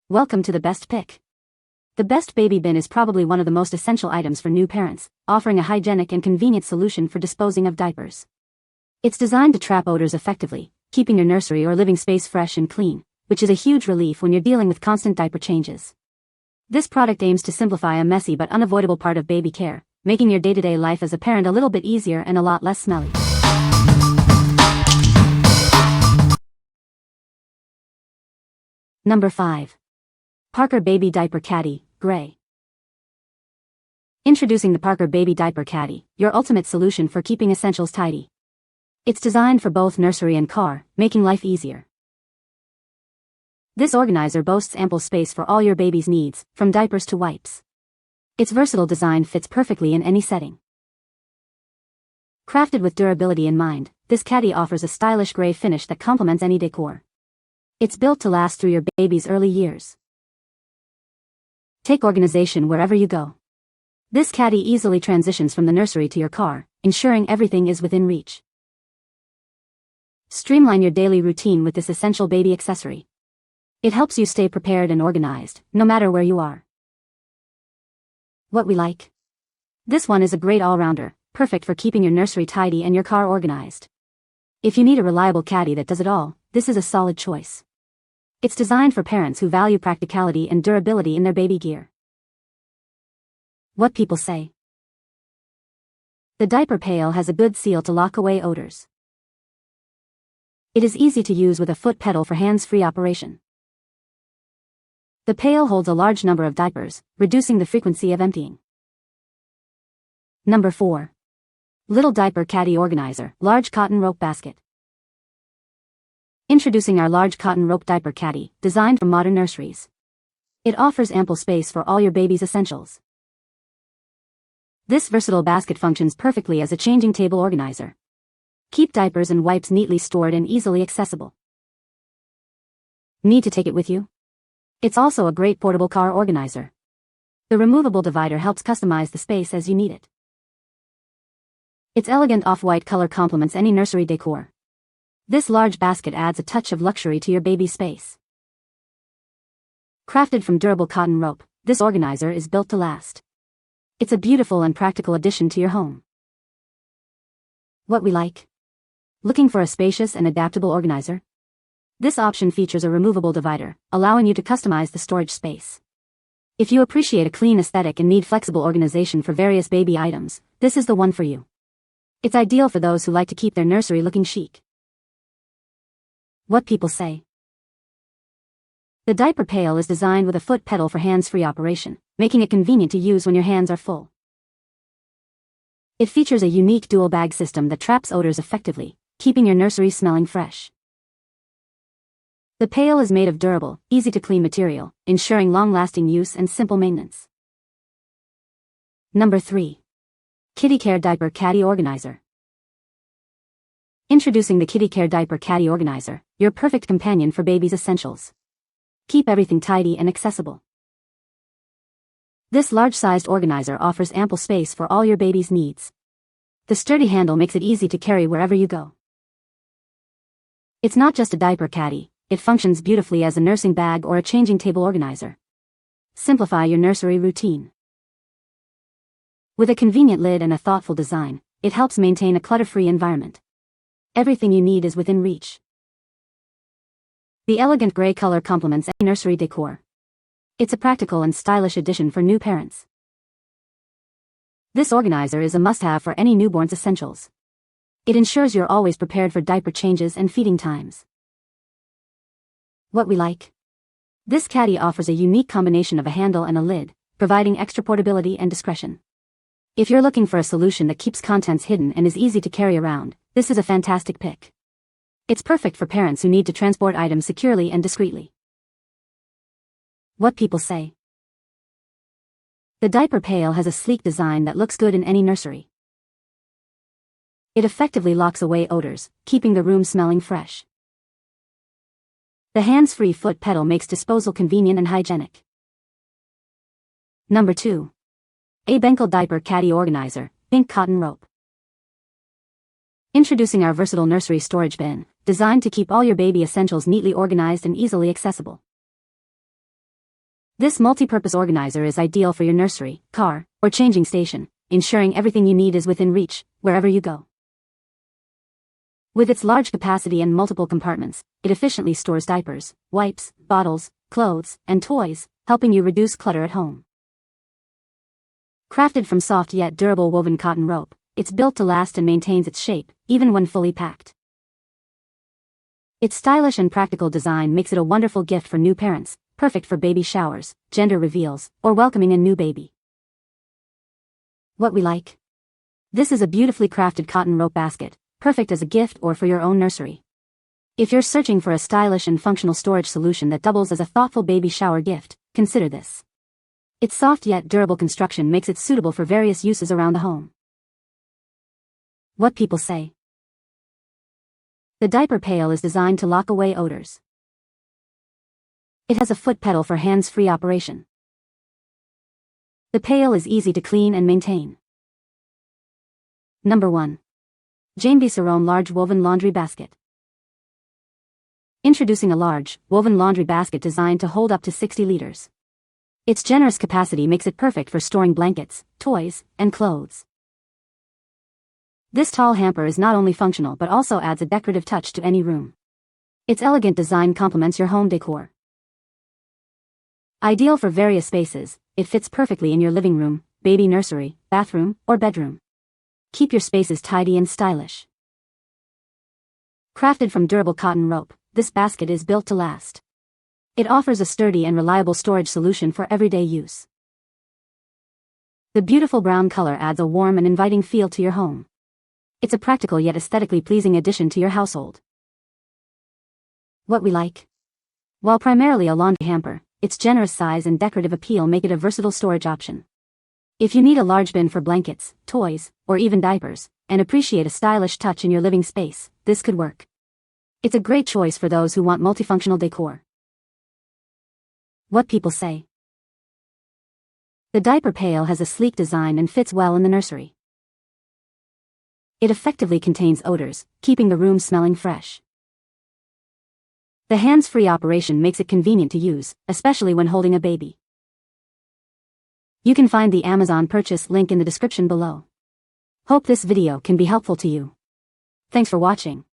Welcome to the best pick. The best baby bin is probably one of the most essential items for new parents, offering a hygienic and convenient solution for disposing of diapers. It's designed to trap odors effectively, keeping your nursery or living space fresh and clean, which is a huge relief when you're dealing with constant diaper changes. This product aims to simplify a messy but unavoidable part of baby care, making your day-to-day life as a parent a little bit easier and a lot less smelly. Number 5. Parker Baby Diaper Caddy, Gray. Introducing the Parker Baby Diaper Caddy, your ultimate solution for keeping essentials tidy. It's designed for both nursery and car, making life easier. This organizer boasts ample space for all your baby's needs, from diapers to wipes. Its versatile design fits perfectly in any setting. Crafted with durability in mind, this caddy offers a stylish gray finish that complements any decor. It's built to last through your baby's early years. Take organization wherever you go. This caddy easily transitions from the nursery to your car, ensuring everything is within reach. Streamline your daily routine with this essential baby accessory. It helps you stay prepared and organized, no matter where you are. What we like? This one is a great all-rounder, perfect for keeping your nursery tidy and your car organized. If you need a reliable caddy that does it all, this is a solid choice. It's designed for parents who value practicality and durability in their baby gear. What people say. The diaper pail has a good seal to lock away odors. It is easy to use with a foot pedal for hands-free operation. The pail holds a large number of diapers, reducing the frequency of emptying. Number 4. Little Diaper Caddy Organizer, Large Cotton Rope Basket. Introducing our large cotton rope diaper caddy, designed for modern nurseries. It offers ample space for all your baby's essentials. This versatile basket functions perfectly as a changing table organizer. Keep diapers and wipes neatly stored and easily accessible. Need to take it with you? It's also a great portable car organizer. The removable divider helps customize the space as you need it. Its elegant off-white color complements any nursery decor. This large basket adds a touch of luxury to your baby's space. Crafted from durable cotton rope, this organizer is built to last. It's a beautiful and practical addition to your home. What we like? Looking for a spacious and adaptable organizer? This option features a removable divider, allowing you to customize the storage space. If you appreciate a clean aesthetic and need flexible organization for various baby items, this is the one for you. It's ideal for those who like to keep their nursery looking chic. What people say. The diaper pail is designed with a foot pedal for hands-free operation, making it convenient to use when your hands are full. It features a unique dual bag system that traps odors effectively, keeping your nursery smelling fresh. The pail is made of durable, easy-to-clean material, ensuring long-lasting use and simple maintenance. Number 3. KiddyCare Diaper Caddy Organizer. Introducing the KiddyCare Diaper Caddy Organizer, your perfect companion for baby's essentials. Keep everything tidy and accessible. This large-sized organizer offers ample space for all your baby's needs. The sturdy handle makes it easy to carry wherever you go. It's not just a diaper caddy, it functions beautifully as a nursing bag or a changing table organizer. Simplify your nursery routine. With a convenient lid and a thoughtful design, it helps maintain a clutter-free environment. Everything you need is within reach. The elegant gray color complements any nursery decor. It's a practical and stylish addition for new parents. This organizer is a must-have for any newborn's essentials. It ensures you're always prepared for diaper changes and feeding times. What we like? This caddy offers a unique combination of a handle and a lid, providing extra portability and discretion. If you're looking for a solution that keeps contents hidden and is easy to carry around, this is a fantastic pick. It's perfect for parents who need to transport items securely and discreetly. What people say. The diaper pail has a sleek design that looks good in any nursery. It effectively locks away odors, keeping the room smelling fresh. The hands-free foot pedal makes disposal convenient and hygienic. Number 2. ABenkle Diaper Caddy Organizer, Pink Cotton Rope. Introducing our versatile nursery storage bin, designed to keep all your baby essentials neatly organized and easily accessible. This multi-purpose organizer is ideal for your nursery, car, or changing station, ensuring everything you need is within reach, wherever you go. With its large capacity and multiple compartments, it efficiently stores diapers, wipes, bottles, clothes, and toys, helping you reduce clutter at home. Crafted from soft yet durable woven cotton rope, it's built to last and maintains its shape, even when fully packed. Its stylish and practical design makes it a wonderful gift for new parents, perfect for baby showers, gender reveals, or welcoming a new baby. What we like? This is a beautifully crafted cotton rope basket, perfect as a gift or for your own nursery. If you're searching for a stylish and functional storage solution that doubles as a thoughtful baby shower gift, consider this. Its soft yet durable construction makes it suitable for various uses around the home. What people say. The diaper pail is designed to lock away odors. It has a foot pedal for hands-free operation. The pail is easy to clean and maintain. Number 1. JMvicyroam Large Woven Laundry Basket. Introducing a large, woven laundry basket designed to hold up to 60 liters. Its generous capacity makes it perfect for storing blankets, toys, and clothes. This tall hamper is not only functional but also adds a decorative touch to any room. Its elegant design complements your home decor. Ideal for various spaces, it fits perfectly in your living room, baby nursery, bathroom, or bedroom. Keep your spaces tidy and stylish. Crafted from durable cotton rope, this basket is built to last. It offers a sturdy and reliable storage solution for everyday use. The beautiful brown color adds a warm and inviting feel to your home. It's a practical yet aesthetically pleasing addition to your household. What we like? While primarily a laundry hamper, its generous size and decorative appeal make it a versatile storage option. If you need a large bin for blankets, toys, or even diapers, and appreciate a stylish touch in your living space, this could work. It's a great choice for those who want multifunctional decor. What people say. The diaper pail has a sleek design and fits well in the nursery. It effectively contains odors, keeping the room smelling fresh. The hands-free operation makes it convenient to use, especially when holding a baby. You can find the Amazon purchase link in the description below. Hope this video can be helpful to you. Thanks for watching.